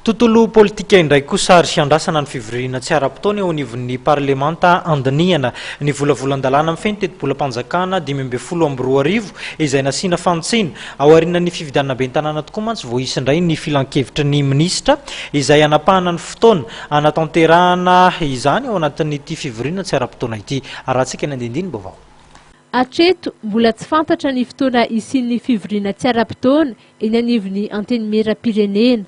Tontolo politika indray kosa ary siandrasana ny fivoriana tsy ara-potoana eo anivon'ny parlemanta andiniana ny volavolan-dalàna amin'ny fenitetim-bolam-panjakana 2022 izay nasiana fantsiana ao aorian'ny fifidianana ben-tanàna tokoa mantsy voaisy indray ny filan-kevitry ny minisitra izay anapahana ny fotoana anatanterahana izany ao anatin'ity fivoriana tsy ara-potoana ity. Arahantsika ny andindiny vaovao. Hatreto mbola tsy fantatra ny fotoana isian'ny fivoriana tsy ara-potoana eny anivon'ny antenimieram-pirenena.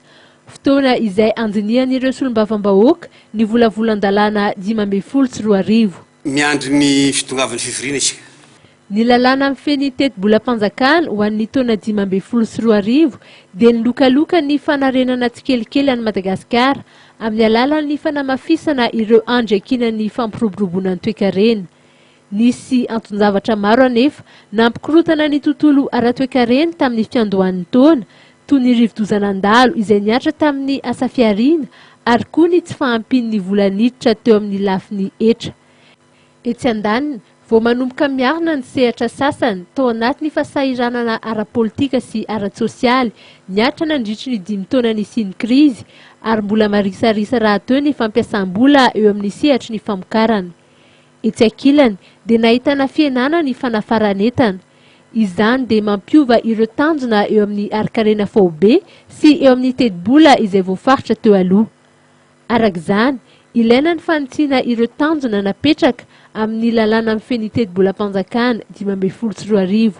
Fotoana izay andinian'ireo solombavam-bahoaka ny volavolan-dalàna 2022. Miandry ny fitongavan'ny fivoriana isika. Ny lalàna amin'ny fenitetim-bolam-panjakana ho an'ny taona 2022 dia nilokaloka ny fanarenana tsikelikely any Madagasikara amin'ny alalan'ny fanamafisana ireo andriakinan'ny fampiroboroboana ny toe-karena. Nisy anton-javatra maro anefa nampikorotana ny tontolo ara-toe-karena tamin'ny fiandohan'ny taona toy ny rivodozanandalo izay niatra tamin'ny asa fiariana ary koa ny tsy fahampian'ny volaniditra teo amin'ny lafiny etra. Etsy andaniny, vao manomboka miarina ny sehatra sasany tao anatin'ny fahasahiranana ara-politika sy ara-tsosialy niatra nandritry ny 5 taona nisian'ny krizy ary mbola marisarisa raha teo ny fampiasam-bola eo amin'ny sehatry ny famokarana. Etsy ankilany dia nahitana fienana ny fanafaranetana. Izany dia mampiova ireo tanjona eo amin'ny arikarena faobe sy eo amin'ny teti-bola izay voafaritra teo aloha. Arak'izany, ilaina ny fanitsiana ireo tanjona napetraka amin'ny lalàna amin'ny fenitetim-bolam-panjakana 2022.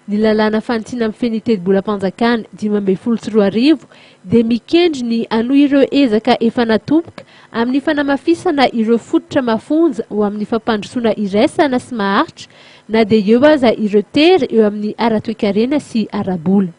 Ny lalàna fanitsiana amin'ny fenitetim-bolam-panjakana 2022 dia mikendry ny anohy ireo ezaka efa natomboka amin'ny fanamafisana ireo fototra mafonja ho amin'ny fampandrosoana iraisana sy maharitra na dia eo aza ireo tery eo amin'ny ara-toe-karena sy ara-bola.